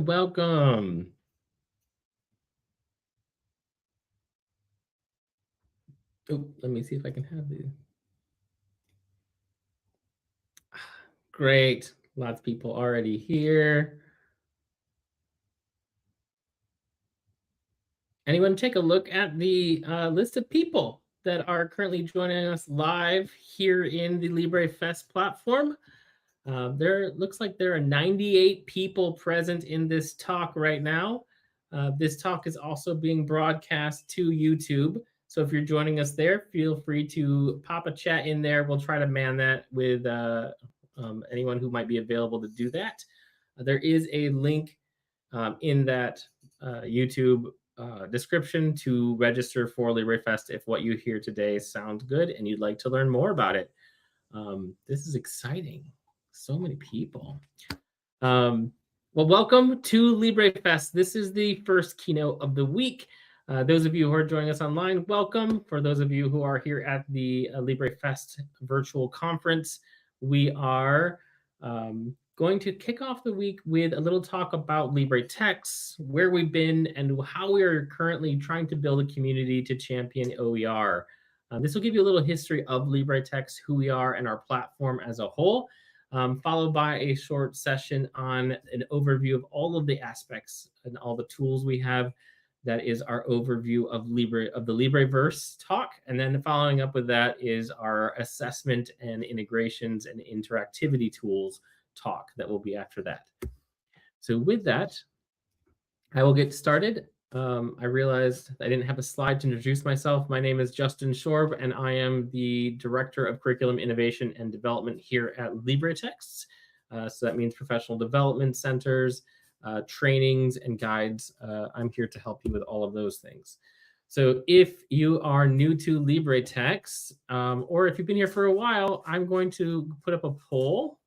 welcome. Oh, let me see if I can have the. Great, lots of people already here. Anyone take a look at the list of people that are currently joining us live here in the LibreFest platform? There looks like there are 98 people present in this talk right now. This talk is also being broadcast to YouTube. So if you're joining us there, feel free to pop a chat in there. We'll try to man that with anyone who might be available to do that. There is a link in that YouTube description to register for LibreFest if what you hear today sounds good and you'd like to learn more about it. This is exciting. So many people. Well, welcome to LibreFest. This is the first keynote of the week. Those of you who are joining us online, welcome. For those of you who are here at the LibreFest virtual conference, we are going to kick off the week with a little talk about LibreTexts, where we've been, and how we are currently trying to build a community to champion OER. This will give you a little history of LibreTexts, who we are, and our platform as a whole. Followed by a short session on an overview of all of the aspects and all the tools we have. That is our overview of the LibreVerse talk. And then following up with that is our assessment and integrations and interactivity tools talk that will be after that. So with that, I will get started. I realized I didn't have a slide to introduce myself. My name is Justin Shorb, and I am the Director of Curriculum Innovation and Development here at LibreTexts. So that means professional development centers, trainings, and guides. I'm here to help you with all of those things. So if you are new to LibreTexts, or if you've been here for a while, I'm going to put up a poll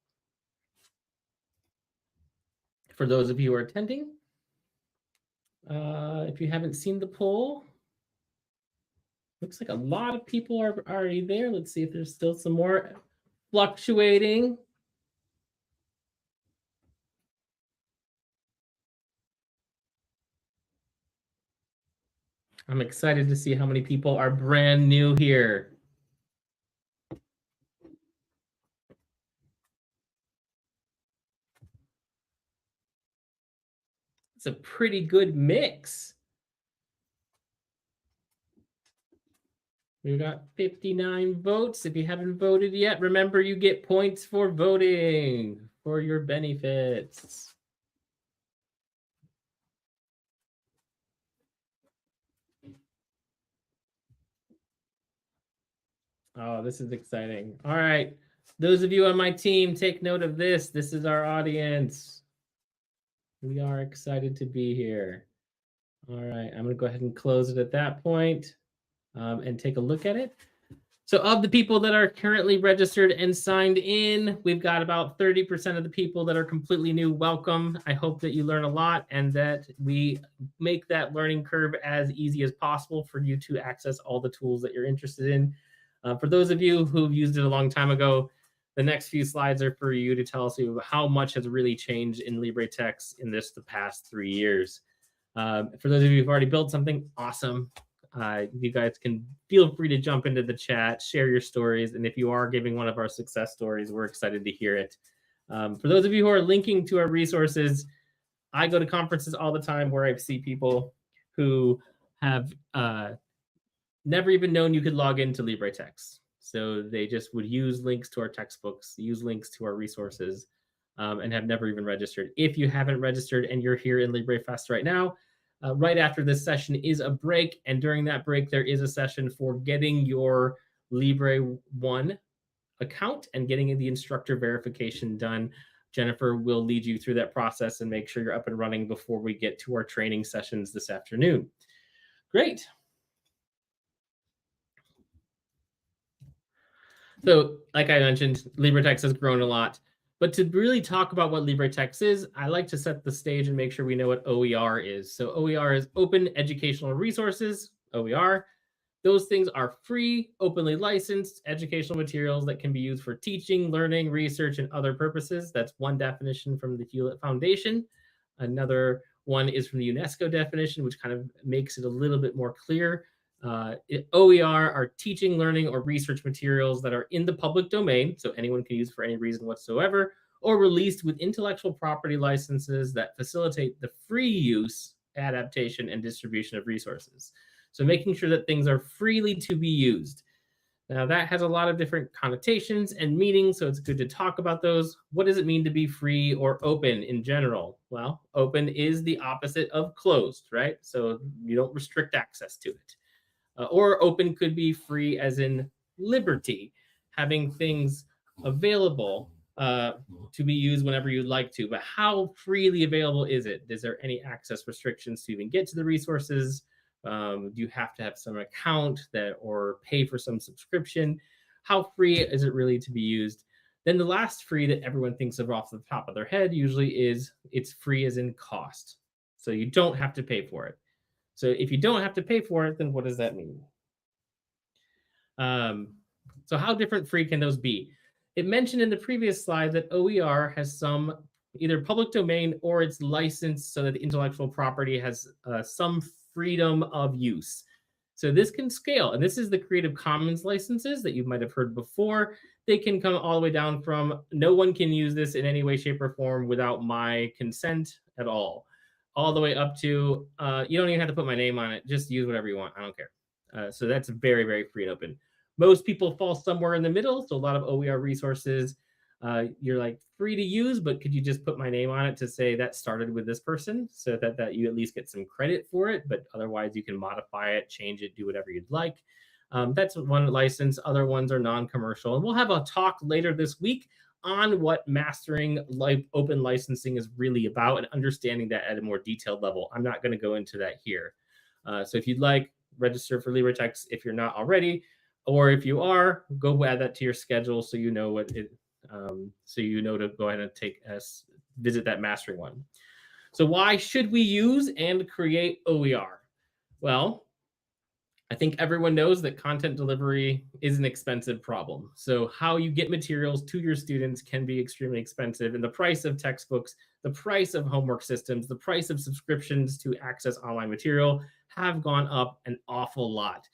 for those of you who are attending. If you haven't seen the poll, looks like a lot of people are already there. Let's see if there's still some more fluctuating. I'm excited to see how many people are brand new here. It's a pretty good mix. We've got 59 votes. If you haven't voted yet, remember you get points for voting for your benefits. Oh, this is exciting. All right. Those of you on my team, take note of this. This is our audience. We are excited to be here. All right. I'm going to go ahead and close it at that point, and take a look at it. So of the people that are currently registered and signed in, we've got about 30% of the people that are completely new. Welcome. I hope that you learn a lot and that we make that learning curve as easy as possible for you to access all the tools that you're interested in. For those of you who've used it a long time ago, the next few slides are for you to tell us how much has really changed in LibreTexts in the past 3 years. For those of you who've already built something, awesome. You guys can feel free to jump into the chat, share your stories, and if you are giving one of our success stories, we're excited to hear it. For those of you who are linking to our resources, I go to conferences all the time where I see people who have never even known you could log into LibreTexts. So they just would use links to our textbooks, use links to our resources, and have never even registered. If you haven't registered and you're here in LibreFest right now, right after this session is a break, and during that break, there is a session for getting your Libre1 account and getting the instructor verification done. Jennifer will lead you through that process and make sure you're up and running before we get to our training sessions this afternoon. Great. So like I mentioned, LibreTexts has grown a lot. But to really talk about what LibreTexts is, I like to set the stage and make sure we know what OER is. So OER is Open Educational Resources, OER. Those things are free, openly licensed educational materials that can be used for teaching, learning, research, and other purposes. That's one definition from the Hewlett Foundation. Another one is from the UNESCO definition, which kind of makes it a little bit more clear. OER are teaching, learning, or research materials that are in the public domain, so anyone can use for any reason whatsoever, or released with intellectual property licenses that facilitate the free use, adaptation, and distribution of resources. So making sure that things are freely to be used. Now, that has a lot of different connotations and meanings, so it's good to talk about those. What does it mean to be free or open in general? Well, open is the opposite of closed, right? So you don't restrict access to it. Or open could be free as in liberty, having things available to be used whenever you'd like to. But how freely available is it? Is there any access restrictions to even get to the resources? Do you have to have some account that or pay for some subscription? How free is it really to be used? Then the last free that everyone thinks of off the top of their head usually is it's free as in cost. So you don't have to pay for it. So if you don't have to pay for it, then what does that mean? So how different free can those be? It mentioned in the previous slide that OER has some either public domain or it's licensed so that the intellectual property has some freedom of use. So this can scale, and this is the Creative Commons licenses that you might have heard before. They can come all the way down from no one can use this in any way, shape, or form without my consent at all the way up to you don't even have to put my name on it. Just use whatever you want. I don't care. So that's very, very free and open. Most people fall somewhere in the middle. So a lot of OER resources, you're like free to use, but could you just put my name on it to say that started with this person so that you at least get some credit for it, but otherwise you can modify it, change it, do whatever you'd like. That's one license. Other ones are non-commercial. And we'll have a talk later this week on what mastering open licensing is really about and understanding that at a more detailed level. I'm not going to go into that here. So if you'd like, register for LibreTexts if you're not already, or if you are, go add that to your schedule so you know what it, so you know to go ahead and visit that mastering one. So why should we use and create OER? Well, I think everyone knows that content delivery is an expensive problem. So how you get materials to your students can be extremely expensive. And the price of textbooks, the price of homework systems, the price of subscriptions to access online material have gone up an awful lot.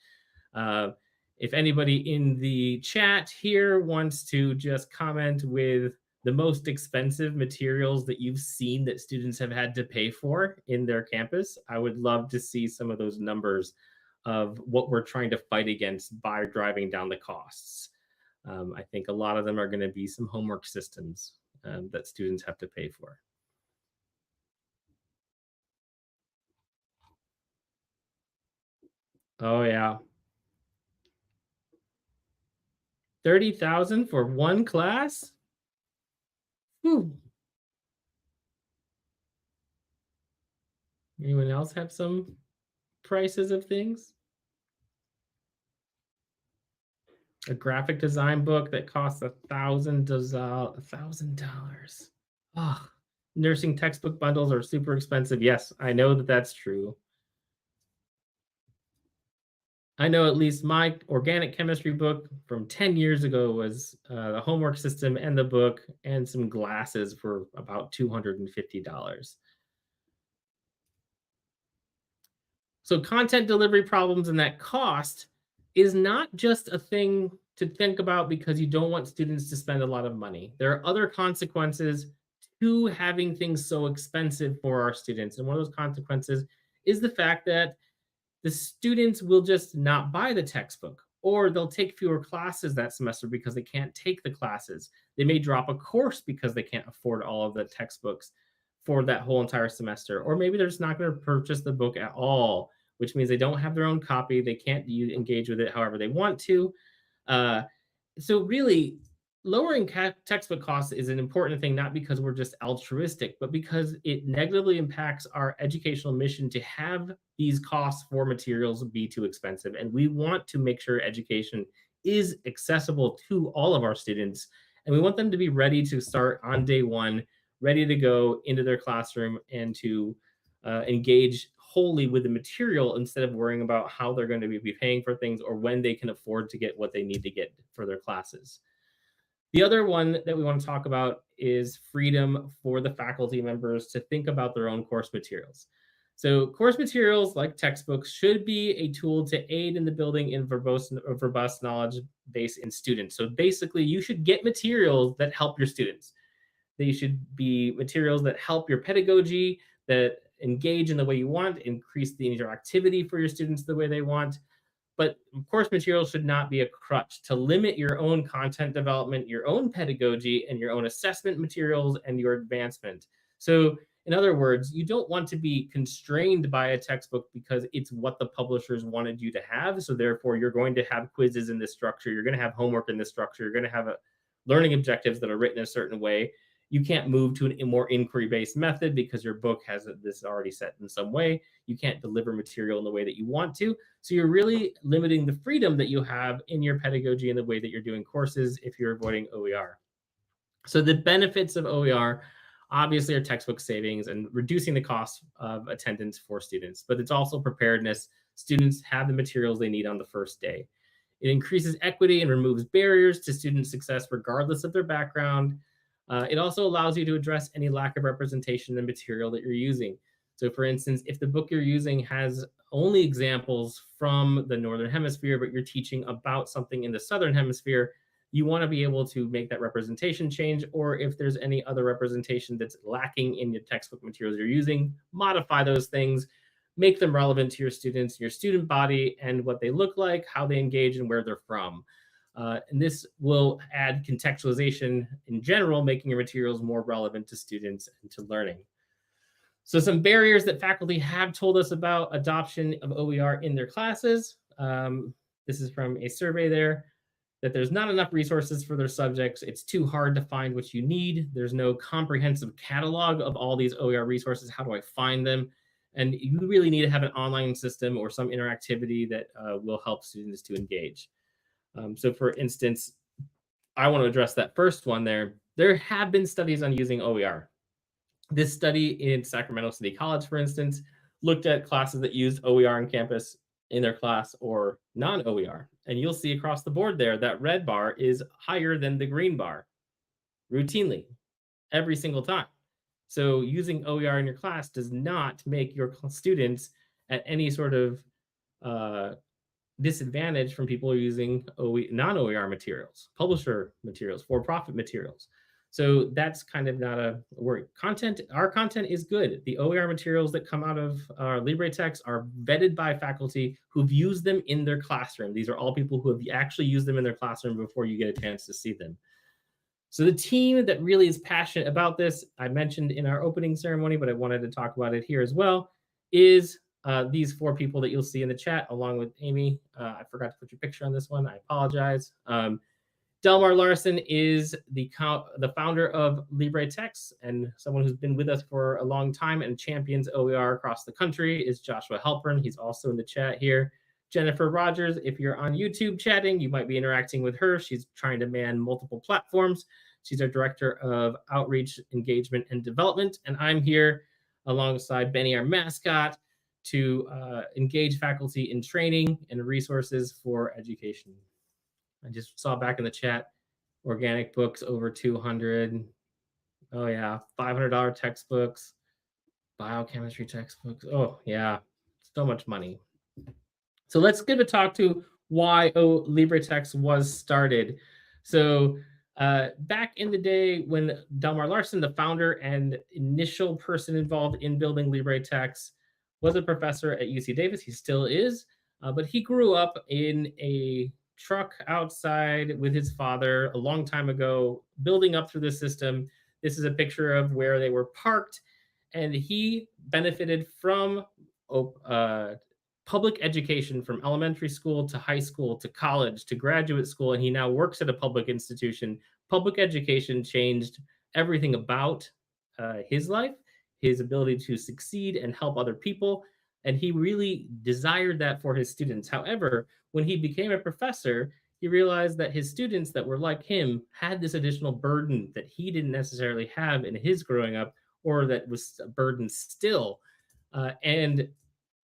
If anybody in the chat here wants to just comment with the most expensive materials that you've seen that students have had to pay for in their campus, I would love to see some of those numbers of what we're trying to fight against by driving down the costs. I think a lot of them are going to be some homework systems that students have to pay for. Oh, yeah. 30,000 for one class? Whew. Anyone else have some prices of things? A graphic design book that costs $1,000. Oh, nursing textbook bundles are super expensive. Yes, I know that that's true. I know at least my organic chemistry book from 10 years ago was the homework system and the book and some glasses for about $250. So content delivery problems and that cost is not just a thing to think about because you don't want students to spend a lot of money. There are other consequences to having things so expensive for our students. And one of those consequences is the fact that the students will just not buy the textbook, or they'll take fewer classes that semester because they can't take the classes. They may drop a course because they can't afford all of the textbooks for that whole entire semester. Or maybe they're just not going to purchase the book at all, which means they don't have their own copy. They can't engage with it however they want to. So really, lowering textbook costs is an important thing, not because we're just altruistic, but because it negatively impacts our educational mission to have these costs for materials be too expensive. And we want to make sure education is accessible to all of our students. And we want them to be ready to start on day one, ready to go into their classroom and to engage wholly with the material instead of worrying about how they're going to be paying for things or when they can afford to get what they need to get for their classes. The other one that we want to talk about is freedom for the faculty members to think about their own course materials. So course materials like textbooks should be a tool to aid in the building in verbose knowledge base in students. So basically you should get materials that help your students. They should be materials that help your pedagogy, that engage in the way you want, increase the interactivity for your students the way they want. But course materials should not be a crutch to limit your own content development, your own pedagogy, and your own assessment materials and your advancement. So in other words, you don't want to be constrained by a textbook because it's what the publishers wanted you to have. So therefore, you're going to have quizzes in this structure. You're going to have homework in this structure. You're going to have learning objectives that are written a certain way. You can't move to a more inquiry-based method because your book has this already set in some way. You can't deliver material in the way that you want to. So you're really limiting the freedom that you have in your pedagogy and the way that you're doing courses if you're avoiding OER. So the benefits of OER obviously are textbook savings and reducing the cost of attendance for students, but it's also preparedness. Students have the materials they need on the first day. It increases equity and removes barriers to student success regardless of their background. It also allows you to address any lack of representation in the material that you're using. So for instance, if the book you're using has only examples from the Northern Hemisphere, but you're teaching about something in the Southern Hemisphere, you want to be able to make that representation change, or if there's any other representation that's lacking in your textbook materials you're using, modify those things, make them relevant to your students, your student body, and what they look like, how they engage, and where they're from. And this will add contextualization in general, making your materials more relevant to students and to learning. So some barriers that faculty have told us about adoption of OER in their classes. This is from a survey there, that there's not enough resources for their subjects. It's too hard to find what you need. There's no comprehensive catalog of all these OER resources. How do I find them? And you really need to have an online system or some interactivity that will help students to engage. So for instance, I want to address that first one there. There have been studies on using OER. This study in Sacramento City College, for instance, looked at classes that used OER on campus in their class or non-OER. And you'll see across the board there that red bar is higher than the green bar routinely every single time. So using OER in your class does not make your students at any sort of disadvantage from people using non-OER materials, publisher materials, for-profit materials. So that's kind of not a worry. Our content is good. The OER materials that come out of our LibreTexts are vetted by faculty who've used them in their classroom. These are all people who have actually used them in their classroom before you get a chance to see them. So the team that really is passionate about this, I mentioned in our opening ceremony, but I wanted to talk about it here as well, is these four people that you'll see in the chat, along with Amy. I forgot to put your picture on this one. I apologize. Delmar Larson is the founder of LibreTexts and someone who's been with us for a long time and champions OER across the country is Joshua Halpern. He's also in the chat here. Jennifer Rogers, if you're on YouTube chatting, you might be interacting with her. She's trying to man multiple platforms. She's our Director of Outreach, Engagement, and Development. And I'm here alongside Benny, our mascot, to engage faculty in training and resources for education. I just saw back in the chat, organic books over 200. Oh yeah, $500 textbooks, biochemistry textbooks. Oh yeah, so much money. So let's give a talk to why LibreTexts was started. So back in the day when Delmar Larson, the founder and initial person involved in building LibreTexts, was a professor at UC Davis. He still is, but he grew up in a truck outside with his father a long time ago, building up through the system. This is a picture of where they were parked, and he benefited from public education from elementary school to high school to college to graduate school, and he now works at a public institution. Public education changed everything about his life, his ability to succeed and help other people, and he really desired that for his students. However, when he became a professor, he realized that his students that were like him had this additional burden that he didn't necessarily have in his growing up, or that was a burden still.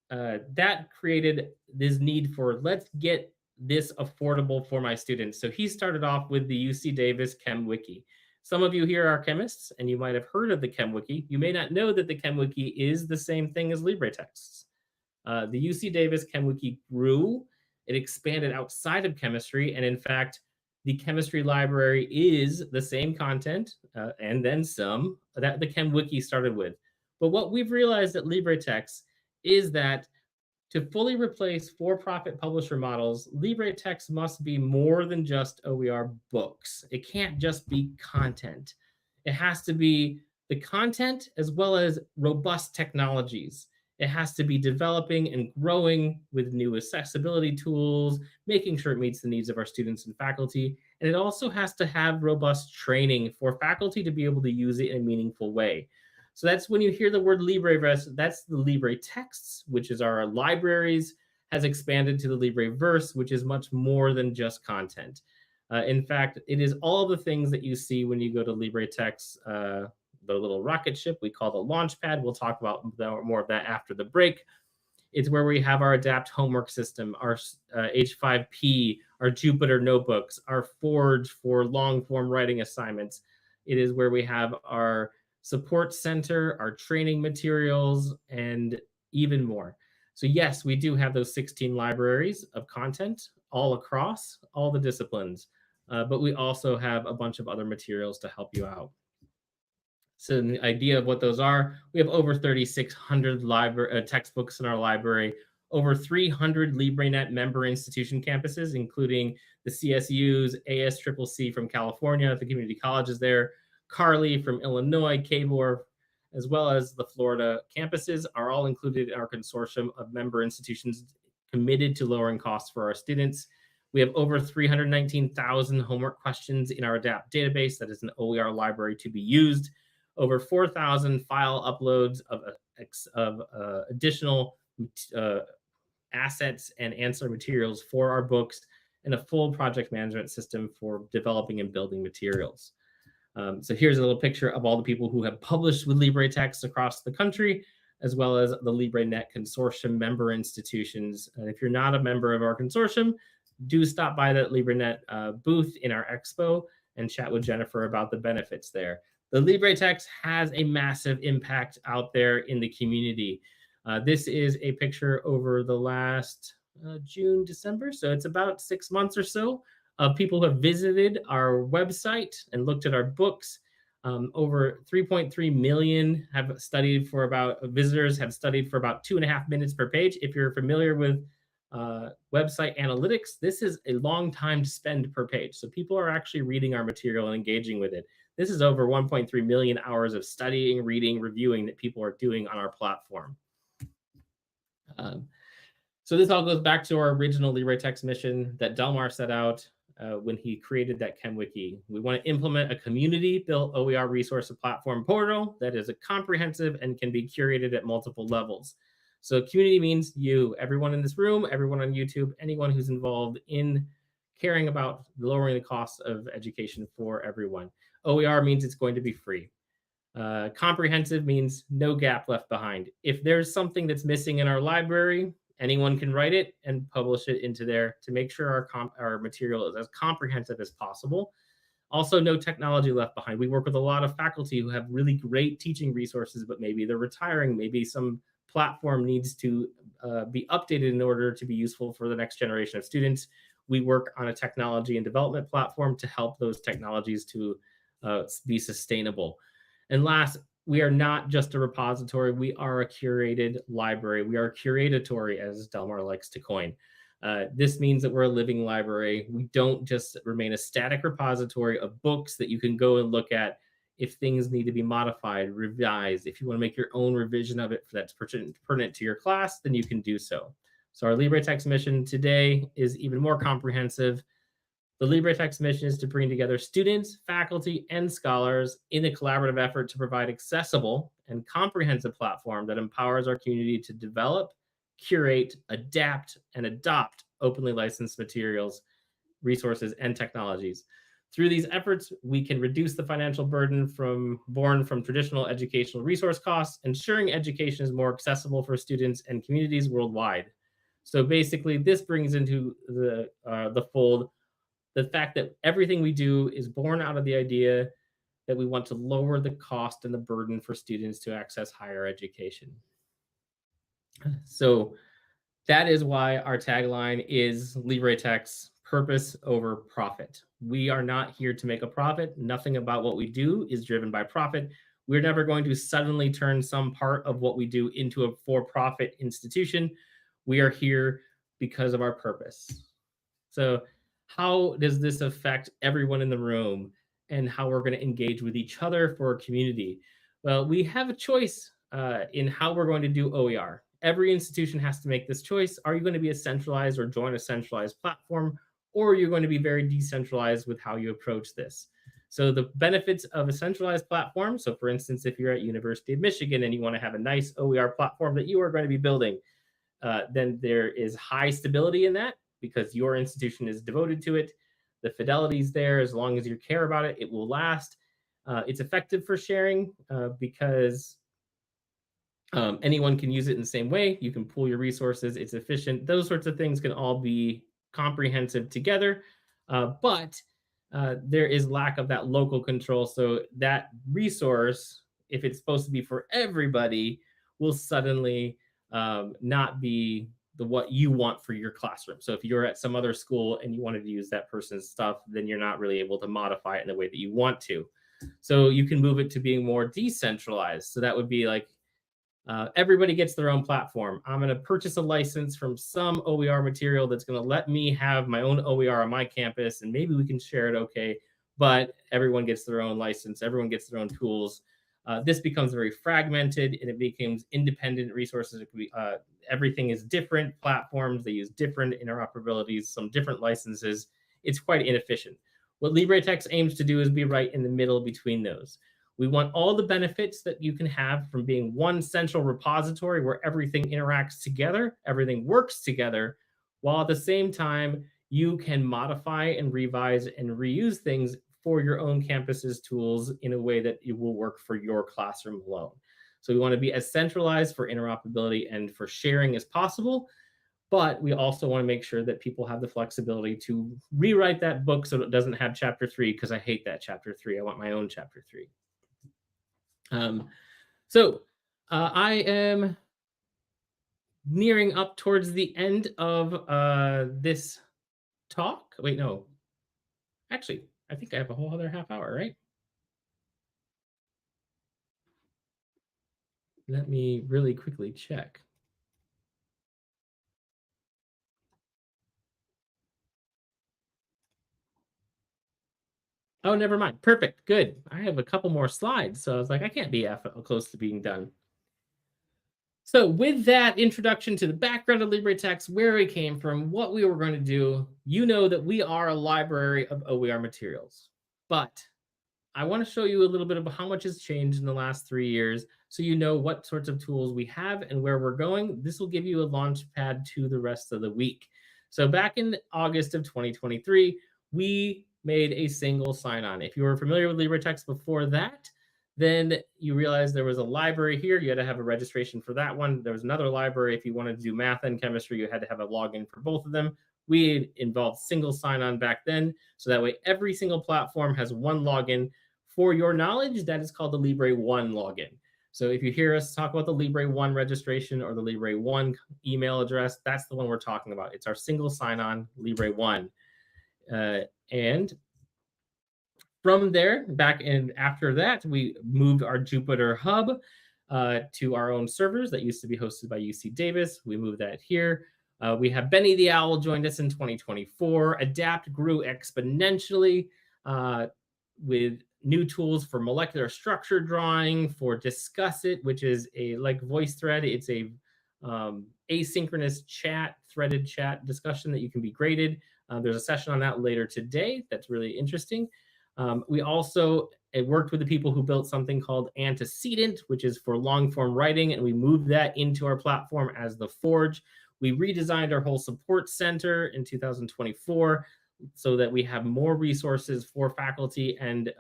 That created this need for, let's get this affordable for my students. So he started off with the UC Davis Chem Wiki. Some of you here are chemists, and you might have heard of the Chem Wiki. You may not know that the Chem Wiki is the same thing as LibreTexts. The UC Davis Chem Wiki grew, it expanded outside of chemistry, and in fact, the chemistry library is the same content and then some that the Chem Wiki started with. But what we've realized at LibreTexts is that to fully replace for-profit publisher models, LibreTexts must be more than just OER books. It can't just be content. It has to be the content as well as robust technologies. It has to be developing and growing with new accessibility tools, making sure it meets the needs of our students and faculty. And it also has to have robust training for faculty to be able to use it in a meaningful way. So that's when you hear the word LibreVerse, that's the LibreTexts, which is our libraries, has expanded to the LibreVerse, which is much more than just content. In fact, it is all the things that you see when you go to LibreTexts, the little rocket ship we call the launch pad. We'll talk about more of that after the break. It's where we have our Adapt homework system, our H5P, our Jupyter notebooks, our Forge for long form writing assignments. It is where we have our support center, our training materials, and even more. So yes, we do have those 16 libraries of content all across all the disciplines, but we also have a bunch of other materials to help you out. So the idea of what those are, we have over 3,600 textbooks in our library, over 300 LibreNet member institution campuses, including the CSUs, ASCCC from California, the community colleges there, Carly from Illinois, KBOR, as well as the Florida campuses are all included in our consortium of member institutions committed to lowering costs for our students. We have over 319,000 homework questions in our ADAPT database. That is an OER library to be used. Over 4,000 file uploads of additional assets and ancillary materials for our books, and a full project management system for developing and building materials. So here's a little picture of all the people who have published with LibreTexts across the country, as well as the LibreNet consortium member institutions. And if you're not a member of our consortium, do stop by that LibreNet booth in our expo and chat with Jennifer about the benefits there. The LibreText has a massive impact out there in the community. This is a picture over the last June, December. So it's about 6 months or so of people who have visited our website and looked at our books. Over 3.3 million have studied for about, visitors have studied for about 2.5 minutes per page. If you're familiar with website analytics, this is a long time to spend per page. So people are actually reading our material and engaging with it. This is over 1.3 million hours of studying, reading, reviewing that people are doing on our platform. So this all goes back to our original LibreText mission that Delmar set out when he created that ChemWiki. We want to implement a community-built OER resource platform portal that is comprehensive and can be curated at multiple levels. So community means you, everyone in this room, everyone on YouTube, anyone who's involved in caring about lowering the cost of education for everyone. OER means it's going to be free. Comprehensive means no gap left behind. If there's something that's missing in our library, anyone can write it and publish it into there to make sure our material is as comprehensive as possible. Also, no technology left behind. We work with a lot of faculty who have really great teaching resources, but maybe they're retiring. Maybe some platform needs to be updated in order to be useful for the next generation of students. We work on a technology and development platform to help those technologies to be sustainable. And last, we are not just a repository. We are a curated library. We are curatatory, as Delmar likes to coin. This means that we're a living library. We don't just remain a static repository of books that you can go and look at if things need to be modified, revised. If you want to make your own revision of it that's pertinent to your class, then you can do so. So our LibreText mission today is even more comprehensive. The LibreText mission is to bring together students, faculty, and scholars in a collaborative effort to provide accessible and comprehensive platform that empowers our community to develop, curate, adapt, and adopt openly licensed materials, resources, and technologies. Through these efforts, we can reduce the financial burden borne from traditional educational resource costs, ensuring education is more accessible for students and communities worldwide. So basically, this brings into the fold the fact that everything we do is born out of the idea that we want to lower the cost and the burden for students to access higher education. So that is why our tagline is LibreTexts, purpose over profit. We are not here to make a profit. Nothing about what we do is driven by profit. We're never going to suddenly turn some part of what we do into a for-profit institution. We are here because of our purpose. So how does this affect everyone in the room and how we're going to engage with each other for a community? Well, we have a choice in how we're going to do OER. Every institution has to make this choice. Are you going to be a centralized or join a centralized platform, or are you going to be very decentralized with how you approach this? So the benefits of a centralized platform, so for instance, if you're at University of Michigan and you want to have a nice OER platform that you are going to be building, then there is high stability in that because your institution is devoted to it. The fidelity is there. As long as you care about it, it will last. It's effective for sharing because anyone can use it in the same way. You can pool your resources. It's efficient. Those sorts of things can all be comprehensive together. But there is lack of that local control. So that resource, if it's supposed to be for everybody, will suddenly not be what you want for your classroom. So if you're at some other school and you wanted to use that person's stuff, then you're not really able to modify it in the way that you want to. So you can move it to being more decentralized. So that would be like everybody gets their own platform. I'm going to purchase a license from some OER material that's going to let me have my own OER on my campus, and maybe we can share it okay, but everyone gets their own license. Everyone gets their own tools. This becomes very fragmented, and it becomes independent resources. It could be, everything is different platforms. They use different interoperabilities, some different licenses. It's quite inefficient. What LibreTexts aims to do is be right in the middle between those. We want all the benefits that you can have from being one central repository where everything interacts together, everything works together, while at the same time, you can modify and revise and reuse things for your own campus's tools in a way that it will work for your classroom alone. So we want to be as centralized for interoperability and for sharing as possible, but we also want to make sure that people have the flexibility to rewrite that book so it doesn't have chapter 3, because I hate that chapter 3. I want my own chapter 3. I am nearing up towards the end of this talk. Wait, no. Actually, I think I have a whole other half hour, right? Let me really quickly check. Oh, never mind. Perfect. Good. I have a couple more slides. So I was like, I can't be close to being done. So with that introduction to the background of LibreTexts, where we came from, what we were going to do, you know that we are a library of OER materials. But I want to show you a little bit of how much has changed in the last 3 years so you know what sorts of tools we have and where we're going. This will give you a launch pad to the rest of the week. So back in August of 2023, we made a single sign-on. If you were familiar with LibreTexts before that, then you realize there was a library here. You had to have a registration for that one. There was another library. If you wanted to do math and chemistry, you had to have a login for both of them. We involved single sign-on back then. So that way, every single platform has one login. For your knowledge, that is called the LibreOne login. So if you hear us talk about the LibreOne registration or the LibreOne email address, that's the one we're talking about. It's our single sign-on LibreOne. And from there, back in after that, we moved our Jupyter Hub to our own servers that used to be hosted by UC Davis. We moved that here. We have Benny the Owl joined us in 2024. Adapt grew exponentially with new tools for molecular structure drawing, for Discuss It, which is a like voice thread. It's a asynchronous chat, threaded chat discussion that you can be graded. There's a session on that later today that's really interesting. We also worked with the people who built something called Antecedent, which is for long form writing, and we moved that into our platform as the Forge. We redesigned our whole support center in 2024 so that we have more resources for faculty and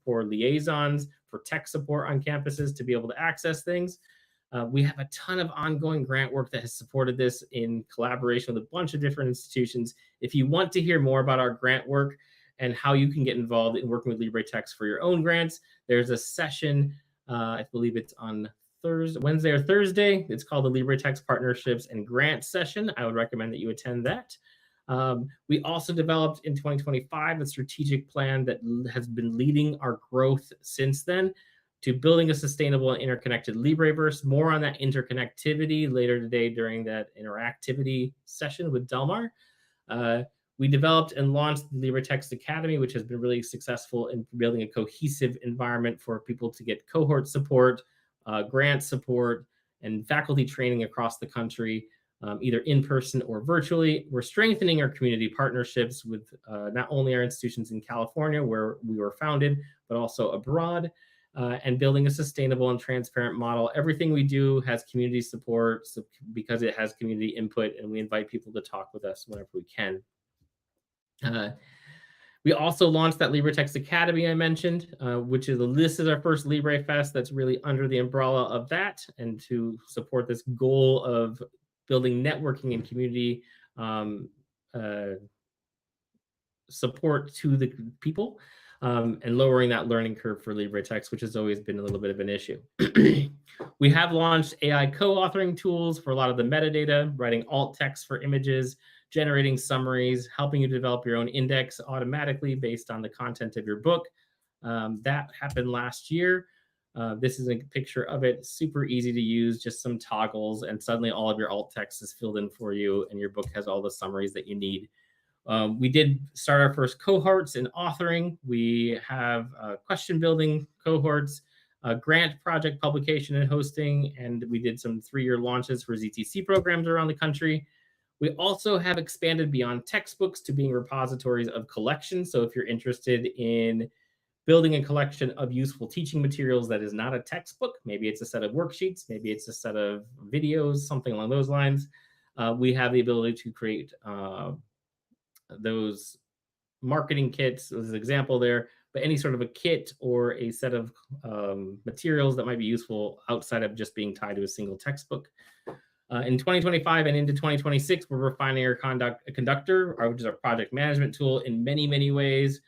for liaisons, for tech support on campuses to be able to access things. We have a ton of ongoing grant work that has supported this in collaboration with a bunch of different institutions. If you want to hear more about our grant work and how you can get involved in working with LibreTexts for your own grants, there's a session, I believe it's on Wednesday or Thursday. It's called the LibreTexts Partnerships and Grants Session. I would recommend that you attend that. We also developed in 2025 a strategic plan that has been leading our growth since then to building a sustainable and interconnected LibreVerse. More on that interconnectivity later today during that interactivity session with Delmar. We developed and launched the LibreTexts Academy, which has been really successful in building a cohesive environment for people to get cohort support, grant support, and faculty training across the country, either in person or virtually. We're strengthening our community partnerships with not only our institutions in California, where we were founded, but also abroad, and building a sustainable and transparent model. Everything we do has community support because it has community input, and we invite people to talk with us whenever we can. We also launched that LibreTexts Academy I mentioned, which this is our first LibreFest that's really under the umbrella of that, and to support this goal of building networking and community support to the people, and lowering that learning curve for LibreTexts, which has always been a little bit of an issue. We have launched AI co-authoring tools for a lot of the metadata, writing alt text for images, generating summaries, helping you develop your own index automatically based on the content of your book. That happened last year. This is a picture of it, super easy to use, just some toggles, and suddenly all of your alt text is filled in for you, and your book has all the summaries that you need. We did start our first cohorts in authoring. We have question building cohorts, grant project publication and hosting, and we did some 3-year launches for ZTC programs around the country. We also have expanded beyond textbooks to being repositories of collections. So if you're interested in building a collection of useful teaching materials that is not a textbook, maybe it's a set of worksheets, maybe it's a set of videos, something along those lines, we have the ability to create those marketing kits as an example there, but any sort of a kit or a set of materials that might be useful outside of just being tied to a single textbook. In 2025 and into 2026, we're refining our conductor, which is our project management tool, in many, many ways.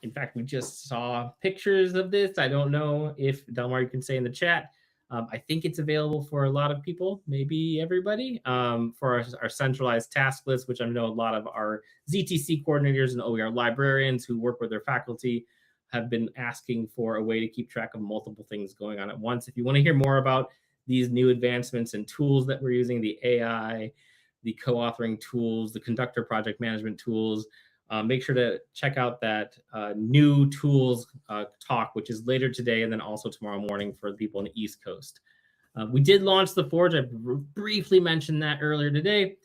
In fact, we just saw pictures of this. I don't know if, Delmar, you can say in the chat. I think it's available for a lot of people, maybe everybody, for our centralized task list, which I know a lot of our ZTC coordinators and OER librarians who work with their faculty have been asking for a way to keep track of multiple things going on at once. If you want to hear more about these new advancements and tools that we're using, the AI, the co-authoring tools, the conductor project management tools, make sure to check out that new tools talk, which is later today and then also tomorrow morning for the people on the East Coast. We did launch the Forge. I briefly mentioned that earlier today.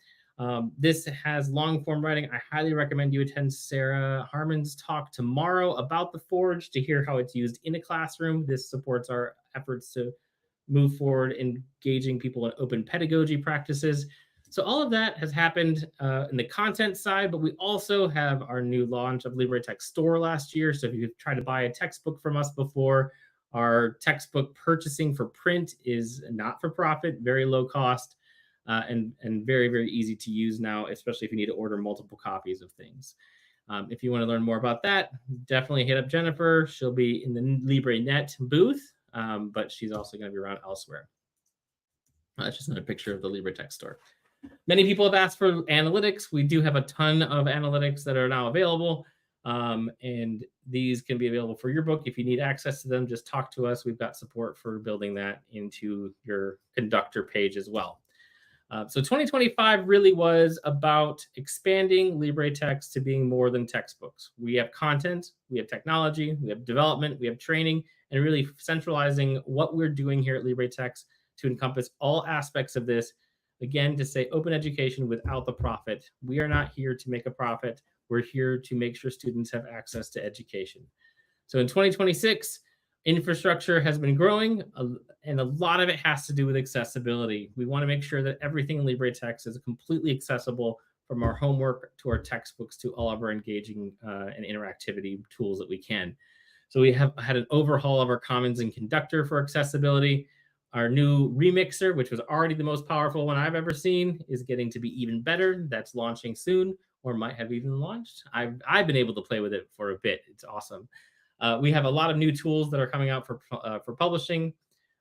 This has long form writing. I highly recommend you attend Sarah Harmon's talk tomorrow about the Forge to hear how it's used in a classroom. This supports our efforts to move forward, engaging people in open pedagogy practices. So all of that has happened in the content side, but we also have our new launch of LibreText Store last year. So if you've tried to buy a textbook from us before, our textbook purchasing for print is not for profit, very low cost, and very, very easy to use now, especially if you need to order multiple copies of things. If you want to learn more about that, definitely hit up Jennifer. She'll be in the LibreNet booth, but she's also going to be around elsewhere. That's just another picture of the LibreText Store. Many people have asked for analytics. We do have a ton of analytics that are now available, and these can be available for your book. If you need access to them, just talk to us. We've got support for building that into your conductor page as well. So 2025 really was about expanding LibreTexts to being more than textbooks. We have content, we have technology, we have development, we have training, and really centralizing what we're doing here at LibreTexts to encompass all aspects of this. Again, to say open education without the profit. We are not here to make a profit. We're here to make sure students have access to education. So in 2026, infrastructure has been growing, and a lot of it has to do with accessibility. We want to make sure that everything in LibreTexts is completely accessible, from our homework to our textbooks to all of our engaging and interactivity tools that we can. So we have had an overhaul of our Commons and Conductor for accessibility. Our new remixer, which was already the most powerful one I've ever seen, is getting to be even better. That's launching soon, or might have even launched. I've been able to play with it for a bit. It's awesome. We have a lot of new tools that are coming out for publishing.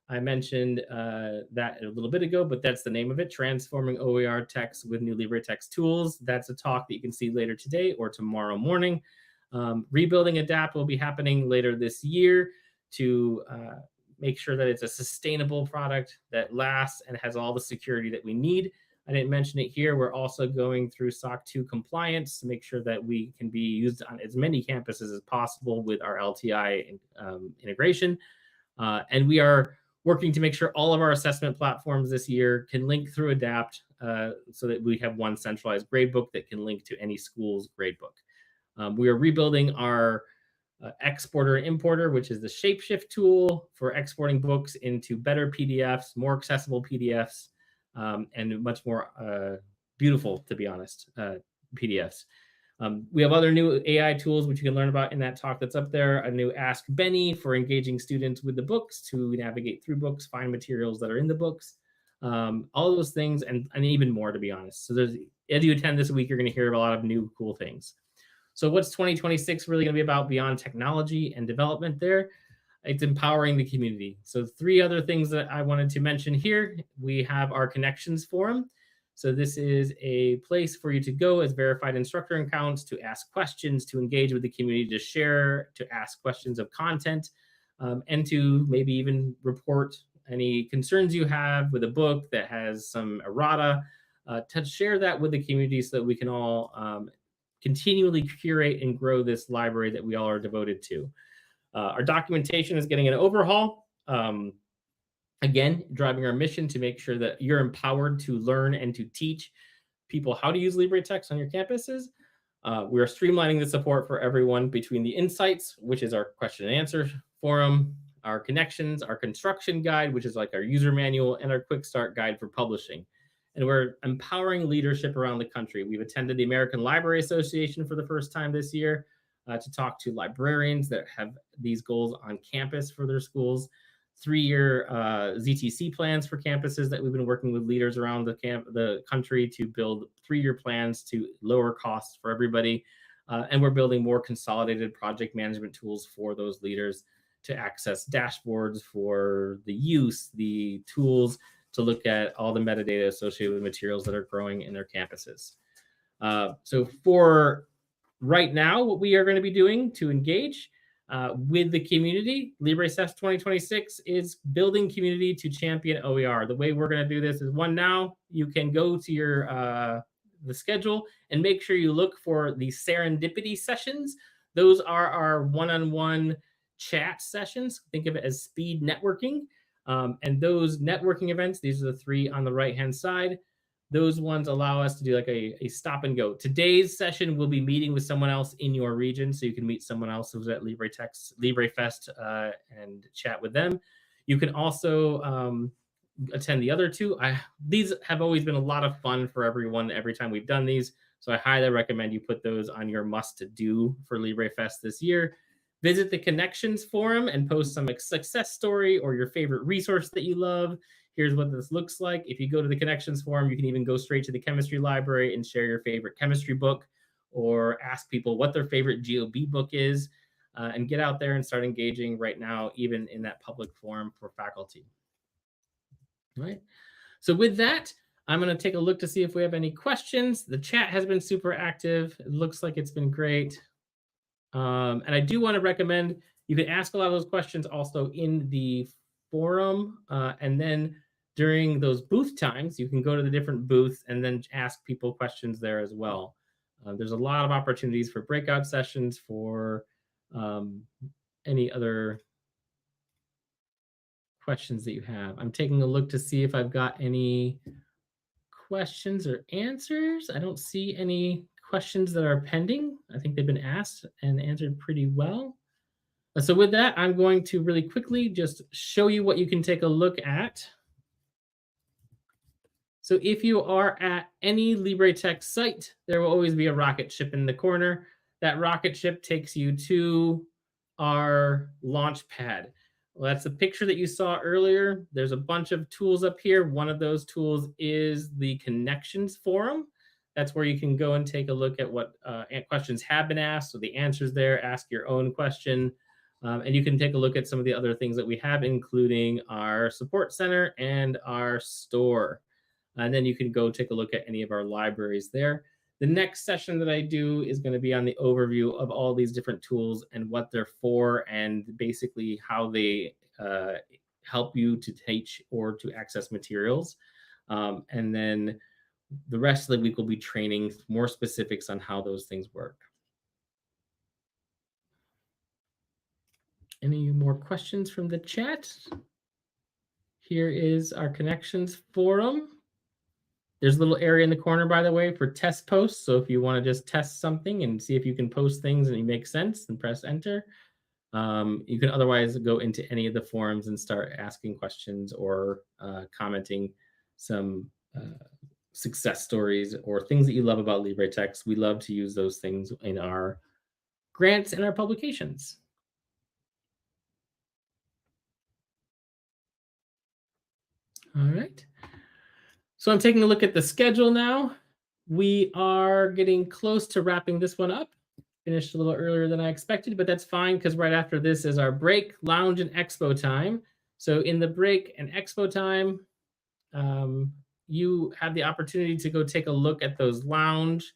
I mentioned that a little bit ago, but that's the name of it, Transforming OER Text with New LibreText Tools. That's a talk that you can see later today or tomorrow morning. Rebuilding Adapt will be happening later this year to make sure that it's a sustainable product that lasts and has all the security that we need. I didn't mention it here. We're also going through SOC 2 compliance to make sure that we can be used on as many campuses as possible with our LTI integration. And we are working to make sure all of our assessment platforms this year can link through Adapt so that we have one centralized gradebook that can link to any school's gradebook. We are rebuilding our exporter and importer, which is the Shapeshift tool for exporting books into better PDFs, more accessible PDFs, and much more beautiful, to be honest, PDFs. We have other new AI tools, which you can learn about in that talk that's up there. A new Ask Benny for engaging students with the books to navigate through books, find materials that are in the books, all of those things, and even more, to be honest. So as you attend this week, you're going to hear a lot of new cool things. So what's 2026 really going to be about beyond technology and development there? It's empowering the community. So 3 other things that I wanted to mention here. We have our Connections Forum. So this is a place for you to go as verified instructor accounts to ask questions, to engage with the community, to share, to ask questions of content, and to maybe even report any concerns you have with a book that has some errata, to share that with the community so that we can all continually curate and grow this library that we all are devoted to. Our documentation is getting an overhaul. Again, driving our mission to make sure that you're empowered to learn and to teach people how to use LibreTexts on your campuses. We are streamlining the support for everyone between the Insights, which is our question and answer forum, our Connections, our construction guide, which is like our user manual, and our quick start guide for publishing. And we're empowering leadership around the country. We've attended the American Library Association for the first time this year to talk to librarians that have these goals on campus for their schools. 3-year ZTC plans for campuses that we've been working with leaders around the country to build 3-year plans to lower costs for everybody. And we're building more consolidated project management tools for those leaders to access dashboards for the use, the tools to look at all the metadata associated with materials that are growing in their campuses. So for right now, what we are going to be doing to engage with the community, LibreFest 2026 is building community to champion OER. The way we're going to do this is now you can go to your the schedule and make sure you look for the serendipity sessions. Those are our one-on-one chat sessions. Think of it as speed networking. And those networking events, these are the 3 on the right-hand side. Those ones allow us to do like a stop and go. Today's session will be meeting with someone else in your region, so you can meet someone else who's at LibreFest and chat with them. You can also attend the other 2. These have always been a lot of fun for everyone every time we've done these, so I highly recommend you put those on your must-do for LibreFest this year. Visit the Connections forum and post some success story or your favorite resource that you love. Here's what this looks like. If you go to the Connections forum, you can even go straight to the chemistry library and share your favorite chemistry book or ask people what their favorite GOB book is and get out there and start engaging right now, even in that public forum for faculty. All right. So with that, I'm going to take a look to see if we have any questions. The chat has been super active. It looks like it's been great. And I do want to recommend you can ask a lot of those questions also in the forum. And then during those booth times, you can go to the different booths and then ask people questions there as well. There's a lot of opportunities for breakout sessions, for any other questions that you have. I'm taking a look to see if I've got any questions or answers. I don't see any questions that are pending. I think they've been asked and answered pretty well. So with that, I'm going to really quickly just show you what you can take a look at. So if you are at any LibreTexts site, there will always be a rocket ship in the corner. That rocket ship takes you to our launch pad. Well, that's the picture that you saw earlier. There's a bunch of tools up here. One of those tools is the connections forum. That's where you can go and take a look at what questions have been asked. So the answers there, ask your own question. And you can take a look at some of the other things that we have, including our support center and our store. And then you can go take a look at any of our libraries there. The next session that I do is going to be on the overview of all these different tools and what they're for, and basically how they help you to teach or to access materials. And then the rest of the week will be training more specifics on how those things work. Any more questions from the chat? Here is our connections forum. There's a little area in the corner, by the way, for test posts. So if you want to just test something and see if you can post things and it makes sense, then press enter. You can otherwise go into any of the forums and start asking questions or commenting some success stories or things that you love about LibreTexts. We love to use those things in our grants and our publications. All right. So I'm taking a look at the schedule now. We are getting close to wrapping this one up. Finished a little earlier than I expected, but that's fine because right after this is our break, lounge, and expo time. So in the break and expo time, you have the opportunity to go take a look at those lounge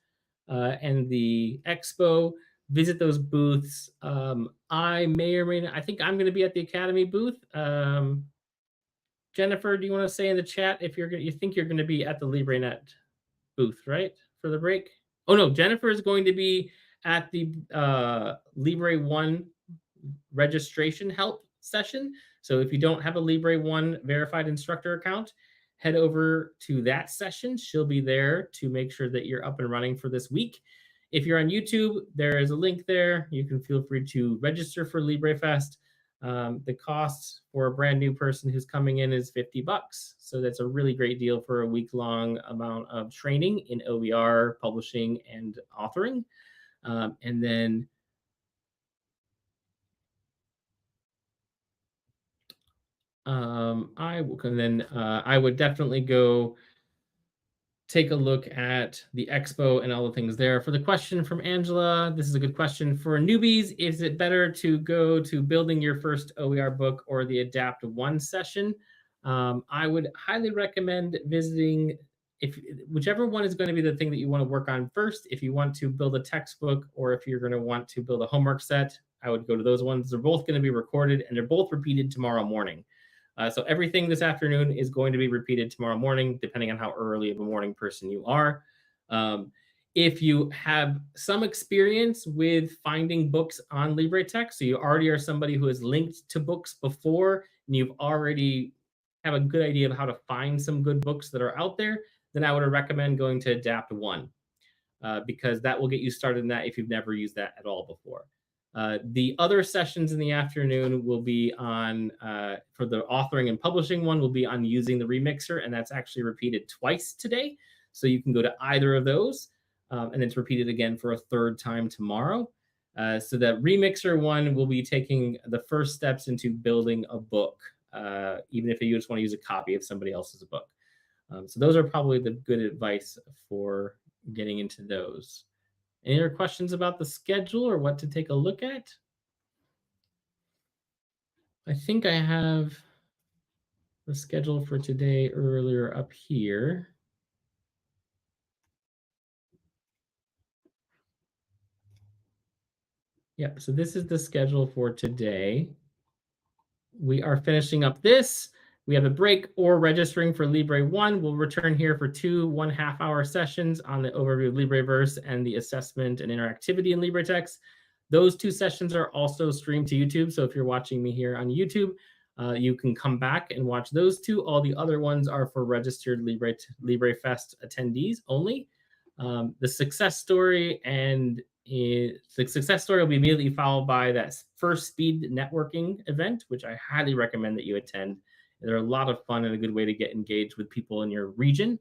and the expo, visit those booths. I may or may not, I think I'm going to be at the Academy booth. Jennifer, do you want to say in the chat if you think you're going to be at the LibreNet booth, right, for the break? Oh no, Jennifer is going to be at the Libre1 registration help session. So if you don't have a Libre1 verified instructor account, head over to that session. She'll be there to make sure that you're up and running for this week. If you're on YouTube, there is a link there. You can feel free to register for LibreFest. The cost for a brand new person who's coming in is $50. So that's a really great deal for a week-long amount of training in OER, publishing, and authoring. And then I would definitely go take a look at the expo and all the things there. For the question from Angela, this is a good question. For newbies, is it better to go to building your first OER book or the Adapt 1 session? I would highly recommend visiting, whichever one is going to be the thing that you want to work on first. If you want to build a textbook or if you're going to want to build a homework set, I would go to those ones. They're both going to be recorded and they're both repeated tomorrow morning. So everything this afternoon is going to be repeated tomorrow morning, depending on how early of a morning person you are. If you have some experience with finding books on LibreTexts, so you already are somebody who has linked to books before, and you've already have a good idea of how to find some good books that are out there, then I would recommend going to Adapt 1, because that will get you started in that if you've never used that at all before. The other sessions in the afternoon will be on, for the authoring and publishing one, will be on using the remixer, and that's actually repeated twice today. So you can go to either of those, and it's repeated again for a third time tomorrow. So the remixer one will be taking the first steps into building a book, even if you just want to use a copy of somebody else's book. So those are probably the good advice for getting into those. Any other questions about the schedule or what to take a look at? I think I have the schedule for today earlier up here. Yep, so this is the schedule for today. We are finishing up this. We have a break or registering for Libre 1. We'll return here for 2 1.5-hour sessions on the overview of LibreVerse and the assessment and interactivity in LibreTexts. Those 2 sessions are also streamed to YouTube. So if you're watching me here on YouTube, you can come back and watch those 2. All the other ones are for registered LibreFest attendees only. The success story will be immediately followed by that first speed networking event, which I highly recommend that you attend. They're a lot of fun and a good way to get engaged with people in your region.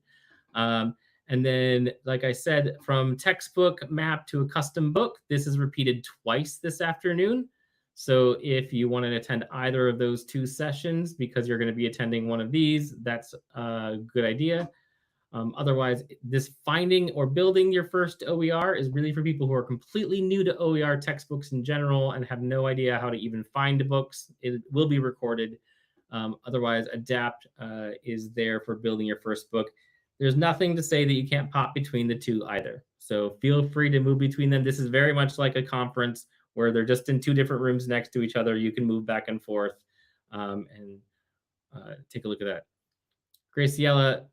And then, like I said, from textbook map to a custom book, this is repeated twice this afternoon. So if you want to attend either of those 2 sessions because you're going to be attending one of these, that's a good idea. Otherwise, this finding or building your first OER is really for people who are completely new to OER textbooks in general and have no idea how to even find books. It will be recorded. Otherwise, Adapt is there for building your first book. There's nothing to say that you can't pop between the 2 either. So feel free to move between them. This is very much like a conference where they're just in 2 different rooms next to each other. You can move back and forth and take a look at that. Graciela,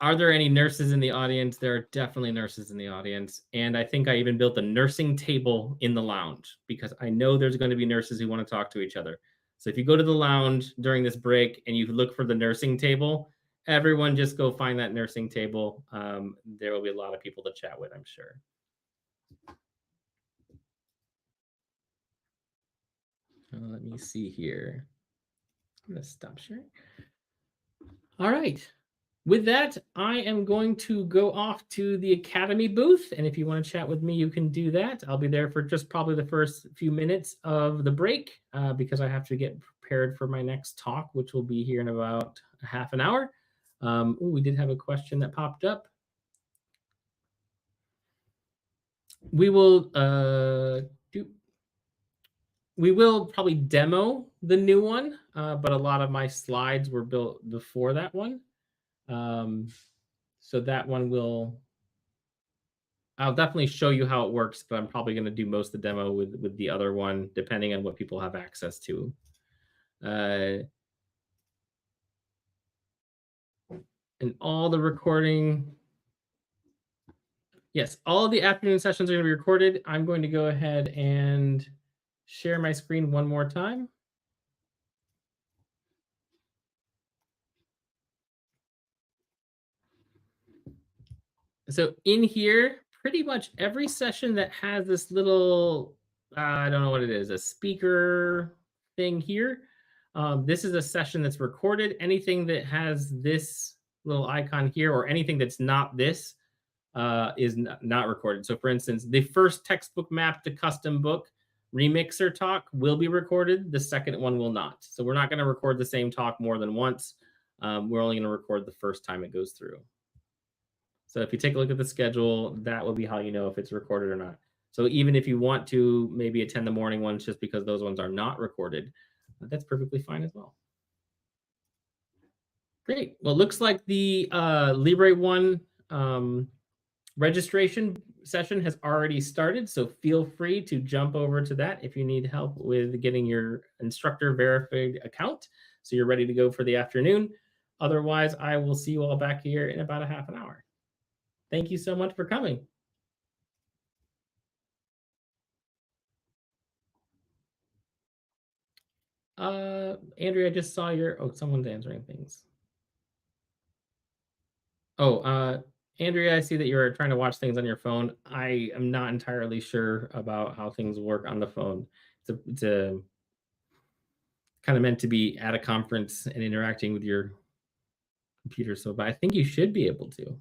are there any nurses in the audience? There are definitely nurses in the audience. And I think I even built a nursing table in the lounge because I know there's going to be nurses who want to talk to each other. So if you go to the lounge during this break and you look for the nursing table, everyone just go find that nursing table. There will be a lot of people to chat with, I'm sure. Let me see here. I'm going to stop sharing. All right. With that, I am going to go off to the Academy booth. And if you want to chat with me, you can do that. I'll be there for just probably the first few minutes of the break because I have to get prepared for my next talk, which will be here in about a half an hour. We did have a question that popped up. We will probably demo the new one, but a lot of my slides were built before that one. So that one I'll definitely show you how it works, but I'm probably going to do most of the demo with the other one, depending on what people have access to. And all the recording. Yes, all of the afternoon sessions are going to be recorded. I'm going to go ahead and share my screen one more time. So in here, pretty much every session that has this little, I don't know what it is, a speaker thing here. This is a session that's recorded. Anything that has this little icon here or anything that's not this is not recorded. So for instance, the first textbook map to custom book remixer talk will be recorded. The second one will not. So we're not going to record the same talk more than once. We're only going to record the first time it goes through. So if you take a look at the schedule, that will be how you know if it's recorded or not. So even if you want to maybe attend the morning ones just because those ones are not recorded, that's perfectly fine as well. Great. Well, it looks like the Libre1 registration session has already started. So feel free to jump over to that if you need help with getting your instructor verified account. So you're ready to go for the afternoon. Otherwise, I will see you all back here in about a half an hour. Thank you so much for coming. Andrea, I just saw your, someone's answering things. Andrea, I see that you're trying to watch things on your phone. I am not entirely sure about how things work on the phone. It's a kind of meant to be at a conference and interacting with your computer. So, but I think you should be able to.